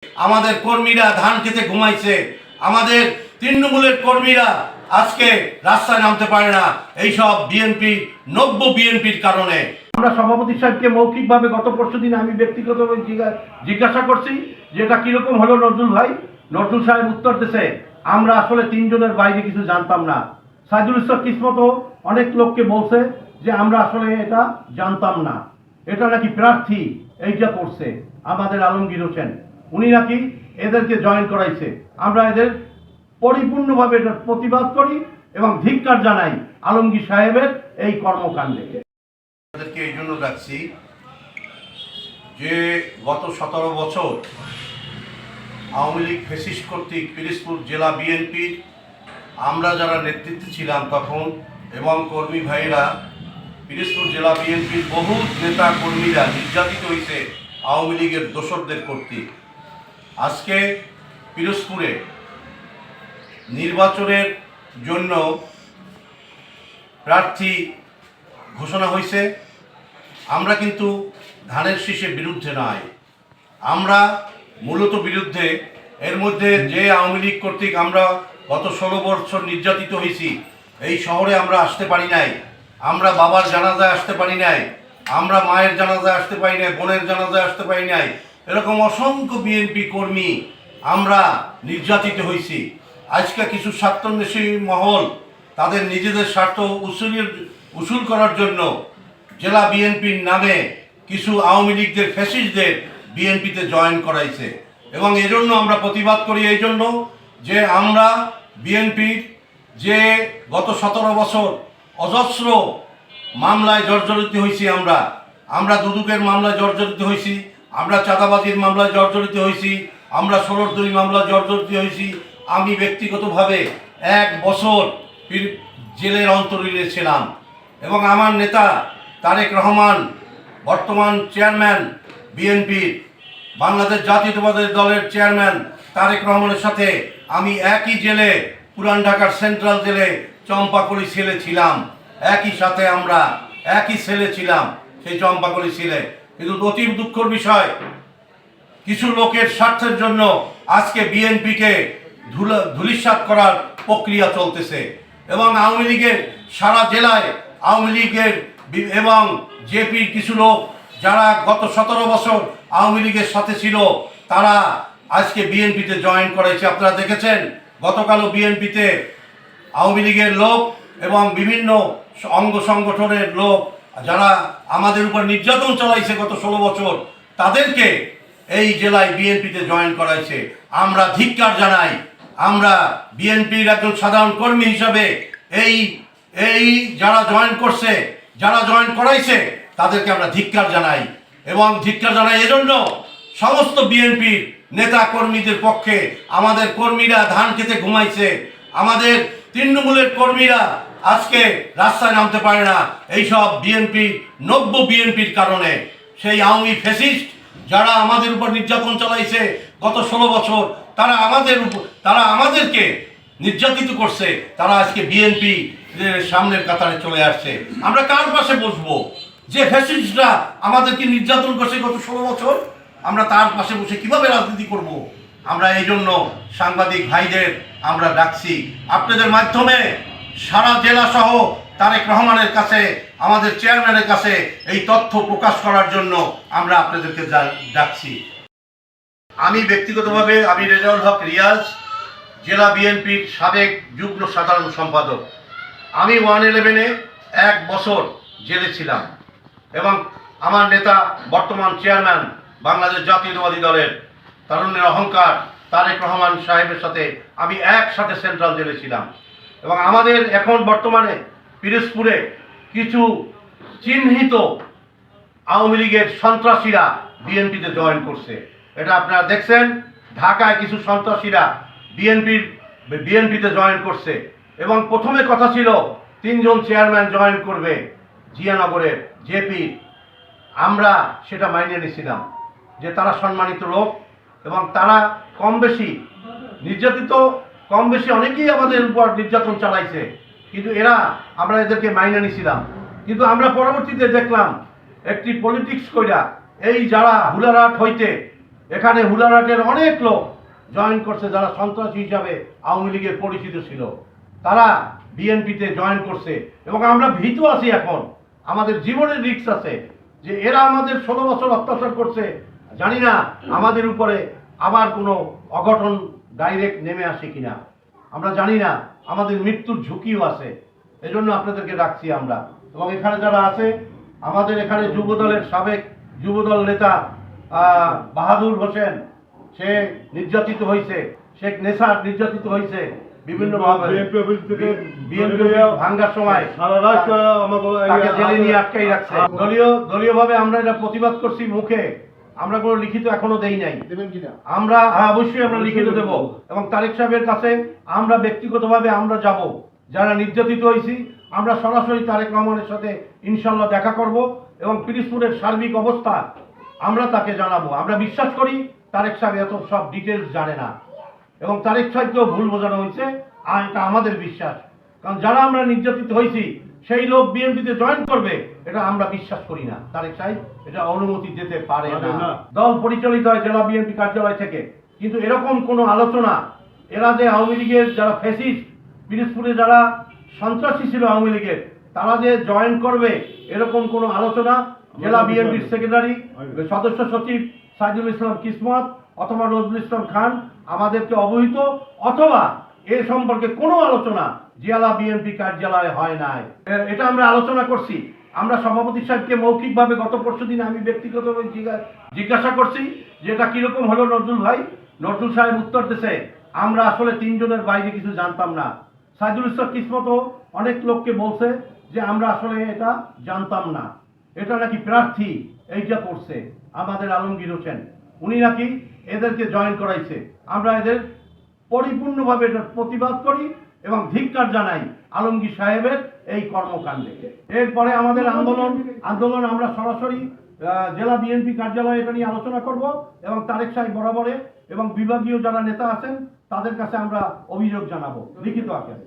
আমাদের কর্মীরা ধান খেতে ঘুমাইছে, আমাদের তৃণমূলের কর্মীরা আজকে রাস্তায় নামতে পারে না, এইসব বিএনপি নব্য বিএনপির কারণে। আমরা সভাপতি সাহেবকে মৌখিকভাবে গত পরশুদিন আমি ব্যক্তিগতভাবে জিজ্ঞাসা করছি যে এটা কিরকম হলো নজরুল ভাই। নজরুল সাহেব উত্তর দিয়েছে, আমরা আসলে তিনজনের বাইরে কিছু জানতাম না। সাইদুল ইসলাম কিসমতও অনেক লোককে বলছে যে আমরা আসলে এটা জানতাম না, এটা নাকি প্রার্থী এইটা করছে আমাদের আলমগীর হোসেন, উনি নাকি এদেরকে জয়েন করাইছে। আমরা এদের পরিপূর্ণভাবে এটার প্রতিবাদ করি এবং ধিক্কার জানাই আলমগীর সাহেবের এই কর্মকাণ্ডে। তাদেরকে এই জন্য ডাকছি যে গত 17 বছর আওয়ামী লীগ ফ্যাসিস্ট কর্তৃক পিরোজপুর জেলা বিএনপির আমরা যারা নেতৃত্বে ছিলাম তখন এবং কর্মী ভাইয়েরা, পিরোজপুর জেলা বিএনপির বহু নেতা কর্মীরা নির্যাতিত হয়েছে আওয়ামী লীগের দোসরদের কর্তৃক। আজকে পিরোজপুরে নির্বাচনের জন্য প্রার্থী ঘোষণা হয়েছে। আমরা কিন্তু ধানের শীষের বিরুদ্ধে নয়, আমরা মূলত বিরুদ্ধে এর মধ্যে যে আওয়ামী লীগ কর্তৃক আমরা গত 16 বছর নির্যাতিত হয়েছি। এই শহরে আমরা আসতে পারি নাই, আমরা বাবার জানাজায় আসতে পারি নাই, আমরা মায়ের জানাজায় আসতে পারি নাই, বোনের জানাজায় আসতে পারি নাই, এরকম অসংখ্য বিএনপি কর্মী আমরা নির্যাতিত হয়েছি। আজকে কিছু স্বার্থান্বেষী মহল তাদের নিজেদের স্বার্থ উসুল করার জন্য জেলা বিএনপির নামে কিছু আওয়ামী লীগদের ফ্যাসিস্টদের বিএনপিতে জয়েন করাইছে এবং এজন্য আমরা প্রতিবাদ করি। এই জন্য যে আমরা বিএনপির যে গত 17 বছর অজস্র মামলায় জর্জরিত হয়েছি, আমরা দুদকের মামলায় জর্জরিত হয়েছি, আমরা চাঁদাবাজির মামলায় জর্জরিত হয়েছি, আমরা 16 মামলায় জর্জরিত হয়েছি। আমি ব্যক্তিগতভাবে 1 বছর জেলের অন্তরীণে ছিলাম এবং আমার নেতা তারেক রহমান, বর্তমান চেয়ারম্যান বিএনপির, বাংলাদেশ জাতীয়তাবাদী দলের চেয়ারম্যান তারেক রহমানের সাথে আমি একই জেলে, পুরান ঢাকার সেন্ট্রাল জেলে চম্পাকলি সেলে ছিলাম। একই সাথে আমরা একই সেলে ছিলাম, সেই চম্পাকলি সেলে। কিন্তু অতি দুঃখের বিষয়, কিছু লোকের স্বার্থের জন্য আজকে বিএনপিকে ধূলিসাৎ করার প্রক্রিয়া চলতেছে এবং আওয়ামী লীগের সারা জেলায় আওয়ামী লীগের এবং জেপির কিছু লোক যারা গত 17 বছর আওয়ামী লীগের সাথে ছিল, তারা আজকে বিএনপিতে জয়েন করেছে। আপনারা দেখেছেন গতকালও বিএনপিতে আওয়ামী লীগের লোক এবং বিভিন্ন অঙ্গ সংগঠনের লোক যারা আমাদের উপর নির্যাতন চালাইছে গত 16 বছর, তাদেরকে এই জেলায় বিএনপিতে জয়েন করাইছে। আমরা ধিক্কার জানাই, আমরা বিএনপির একজন সাধারণ কর্মী হিসাবে এই যারা জয়েন করছে, যারা জয়েন করাইছে তাদেরকে আমরা ধিক্কার জানাই এবং ধিক্কার জানাই এজন্য সমস্ত বিএনপির নেতা কর্মীদের পক্ষে। আমাদের কর্মীরা ধান খেতে ঘুমাইছে, আমাদের তৃণমূলের কর্মীরা আজকে রাস্তায় নামতে পারে না, এইসব বিএনপি নব্য বিএনপির কারণে। সেই আওয়ামী ফ্যাসিস্ট যারা আমাদের উপর নির্যাতন চালাইছে গত 16 বছর, তারা আমাদেরকে নির্যাতিত করছে, তারা আজকে বিএনপি সামনের কাতারে চলে আসছে। আমরা কার পাশে বসবো? যে ফ্যাসিস্টরা আমাদেরকে নির্যাতন করছে গত 16 বছর, আমরা তার পাশে বসে কিভাবে রাজনীতি করব? আমরা এই জন্য সাংবাদিক ভাইদের আমরা ডাকছি, আপনাদের মাধ্যমে সারা জেলা সহ তারেক রহমানের কাছে, আমাদের চেয়ারম্যানের কাছে এই তথ্য প্রকাশ করার জন্য আমরা আপনাদেরকে ডাকছি। আমি ব্যক্তিগতভাবে আমি রেজাউল হক রিয়াজ, জেলা বিএনপির সাবেক যুগ্ম সাধারণ সম্পাদক। আমি 111-এ 1 বছর জেলে ছিলাম এবং আমার নেতা বর্তমান চেয়ারম্যান বাংলাদেশ জাতীয়তাবাদী দলের তারুণ্যের অহংকার তারেক রহমান সাহেবের সাথে আমি একসাথে সেন্ট্রাল জেলে ছিলাম এবং আমাদের এখন বর্তমানে পিরোজপুরে কিছু চিহ্নিত আওয়ামী লীগের সন্ত্রাসীরা বিএনপিতে জয়েন করছে। এটা আপনারা দেখছেন, ঢাকায় কিছু সন্ত্রাসীরা বিএনপিতে জয়েন করছে এবং প্রথমে কথা ছিল 3 জন চেয়ারম্যান জয়েন করবে জিয়ানগরের জেপি। আমরা সেটা মাইনে নিয়েছিলাম যে তারা সম্মানিত লোক এবং তারা কম বেশি নির্যাতিত, কম বেশি অনেকেই আমাদের উপর নির্যাতন চালাইছে, কিন্তু আমরা এদেরকে মাইনে নিয়েছিলাম। কিন্তু আমরা পরবর্তীতে দেখলাম একটি পলিটিক্স কইরা এই যারা হুলারহাট হইতে এখানে হুলারহাটের অনেক লোক জয়েন করছে যারা সন্ত্রাসী হিসাবে আওয়ামী লীগের পরিচিত ছিল, তারা বিএনপিতে জয়েন করছে এবং আমরা ভীত আছি। এখন আমাদের জীবনের রিস্ক আছে যে এরা আমাদের 16 বছর অত্যাচার করছে, জানি না আমাদের উপরে আবার কোনো অঘটন ডাইরেক্ট নেমে আসে কিনা, আমরা জানি না, আমাদের মৃত্যুর ঝুঁকিও আছে। এজন্য আপনাদেরকে ডাকছি আমরা। এবং এখানে যারা আছে, আমাদের এখানে যুবদলের সাবেক যুবদল নেতা বাহাদুর হোসেন, সে নির্যাতিত হয়েছে, শেখ নেসার নির্যাতিত হয়েছে বিভিন্নভাবে, বিএনপি ভাঙ্গার সময় তাকে জেলে নিয়ে আটকাই রাখছে। দলীয়ভাবে আমরা এটা প্রতিবাদ করছি মুখে, আমরা কোনো লিখিত এখনো দেই নাই। আমরা অবশ্যই আমরা লিখিত দেব এবং তারেক সাহেবের কাছে আমরা ব্যক্তিগতভাবে আমরা যাব। যারা নির্যাতিত হয়েছি আমরা সরাসরি তারেক রহমানের সাথে ইনশাল্লাহ দেখা করব এবং পিরিজপুরের সার্বিক অবস্থা আমরা তাকে জানাবো। আমরা বিশ্বাস করি তারেক সাহেব এত সব ডিটেলস জানে না এবং তারেক সাহেবকেও ভুল বোঝানো হয়েছে, আর এটা আমাদের বিশ্বাস। কারণ যারা আমরা নির্যাতিত হয়েছি সেই লোক বিএনপিতে জয়েন করবে এটা আমরা বিশ্বাস করি না। তারেক সাহেব এটা অনুমতি দিতে পারে না। দল পরিচালিত হয় জেলা বিএনপি কার্যালয় থেকে, কিন্তু এরকম কোনো আলোচনা, এরা যে আওয়ামী লীগের যারা ফ্যাসিস্ট, পিরিজপুরে যারা সন্ত্রাসী ছিল আওয়ামী লীগের, তারা যে জয়েন করবে এরকম কোনো আলোচনা জেলা বিএনপির সেক্রেটারি সদস্য সচিব সাইদুল ইসলাম কিসমত অথবা নজরুল ইসলাম খান আমাদেরকে অবহিত, অথবা এ সম্পর্কে কোনো আলোচনা জেলা বিএনপি কার্যালয়ে হয় নাই। এটা আমরা আলোচনা করছি। আমরা সভাপতি সাহেবকে মৌখিকভাবে গত পরশুদিন আমি ব্যক্তিগতভাবে জিজ্ঞাসা করছি যে এটা কিরকম হলো নজরুল ভাই। নজরুল সাহেব উত্তর দিয়েছে আমরা আসলে 3 জনের বাইরে কিছু জানতাম না। সাইদুল ইসলাম কিসমতও অনেক লোককে বলছে যে আমরা আসলে এটা জানতাম না, এটা নাকি প্রার্থী এইটা করছে আমাদের আলমগীর হোসেন, উনি নাকি এদেরকে জয়েন করাইছে। আমরা এদের পরিপূর্ণভাবে এটার প্রতিবাদ করি এবং ধিক্কার জানাই আলমগীর সাহেবের এই কর্মকাণ্ডে। এরপরে আমাদের আন্দোলন আমরা সরাসরি জেলা বিএনপি কার্যালয়ে এটা নিয়ে আলোচনা করব এবং তারেক সাহেব বরাবরে এবং বিভাগীয় যারা নেতা আছেন তাদের কাছে আমরা অভিযোগ জানাবো লিখিত আকারে।